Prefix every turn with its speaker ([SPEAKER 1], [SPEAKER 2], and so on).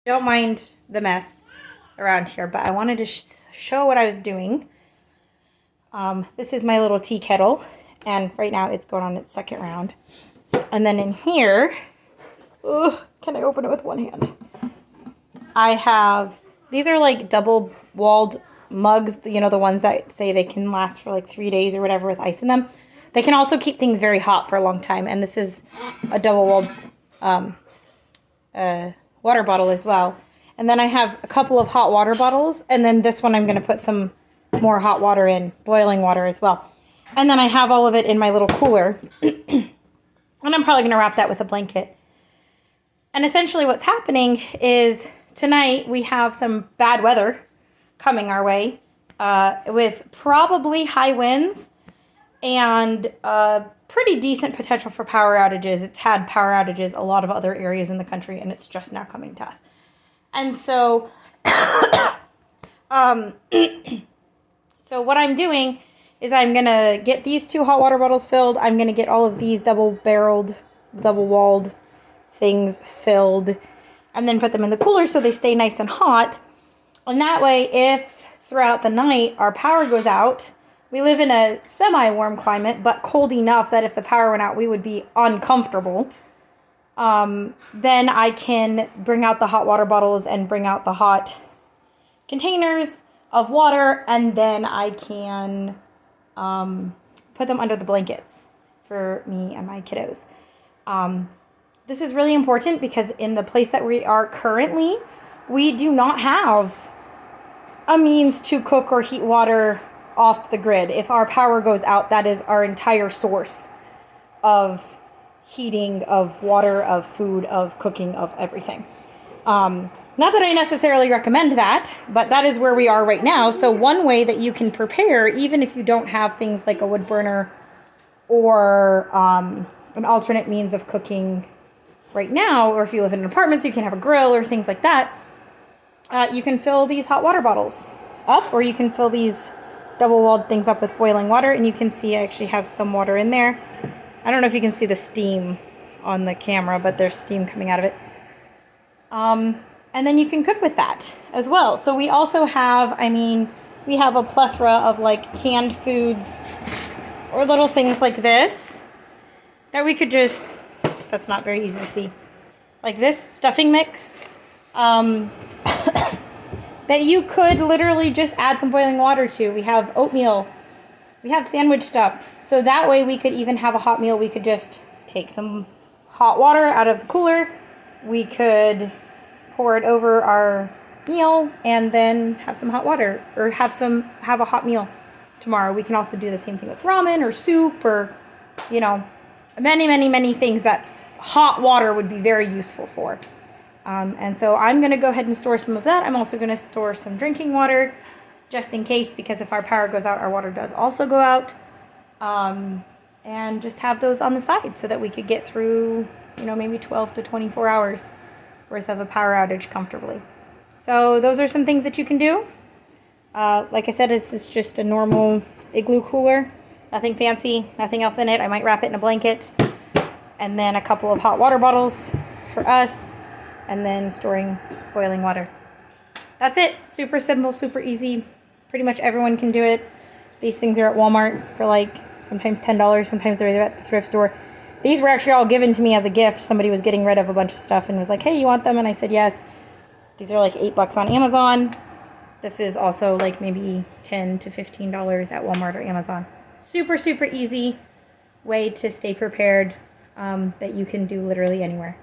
[SPEAKER 1] Don't mind the mess around here, but I wanted to show what I was doing. This is my little tea kettle, and right now it's going on its second round. And then in here, can I open it with one hand? I have, these are like double-walled mugs, you know, the ones that say they can last for like 3 days or whatever with ice in them. They can also keep things very hot for a long time, and this is a double-walled water bottle as well. And then I have a couple of hot water bottles, and then this one I'm going to put some more hot water in, boiling water as well. And then I have all of it in my little cooler, and I'm probably going to wrap that with a blanket. And essentially what's happening is tonight we have some bad weather coming our way with probably high winds and pretty decent potential for power outages. It's had power outages a lot of other areas in the country, and it's just now coming to us. And so, so what I'm doing is I'm going to get these 2 hot water bottles filled. I'm going to get all of these double-barreled, double-walled things filled, and then put them in the cooler so they stay nice and hot. And that way, if throughout the night our power goes out, we live in a semi-warm climate, but cold enough that if the power went out, we would be uncomfortable. Then I can bring out the hot water bottles and bring out the hot containers of water, and then I can put them under the blankets for me and my kiddos. This is really important because in the place that we are currently, we do not have a means to cook or heat water off the grid. If our power goes out, that is our entire source of heating, of water, of food, of cooking, of everything. Not that I necessarily recommend that, but that is where we are right now. So one way that you can prepare, even if you don't have things like a wood burner or an alternate means of cooking right now, or if you live in an apartment so you can have a grill or things like that, you can fill these hot water bottles up, or you can fill these double-walled things up with boiling water, and you can see I actually have some water in there. I don't know if you can see the steam on the camera, but there's steam coming out of it. And then you can cook with that as well. So we also have, we have a plethora of like canned foods or little things like this that we could just, that's not very easy to see, like this stuffing mix, that you could literally just add some boiling water to. We have oatmeal. We have sandwich stuff. So that way we could even have a hot meal. We could just take some hot water out of the cooler. We could pour it over our meal and then have some hot water, or have a hot meal tomorrow. We can also do the same thing with ramen or soup, or, you know, many things that hot water would be very useful for. And so I'm going to go ahead and store some of that. I'm also going to store some drinking water just in case, because if our power goes out, our water does also go out. And just have those on the side so that we could get through, you know, maybe 12 to 24 hours worth of a power outage comfortably. So those are some things that you can do. Like I said, it's just a normal igloo cooler. Nothing fancy, nothing else in it. I might wrap it in a blanket. And then a couple of hot water bottles for us. And then storing boiling water. That's it. Super simple, super easy. Pretty much everyone can do it. These things are at Walmart for like sometimes $10. Sometimes they're at the thrift store. These were actually all given to me as a gift. Somebody was getting rid of a bunch of stuff and was like, hey, you want them? And I said yes. These are like $8 on Amazon. This is also like maybe $10 to $15 at Walmart or Amazon. Super, super easy way to stay prepared that you can do literally anywhere.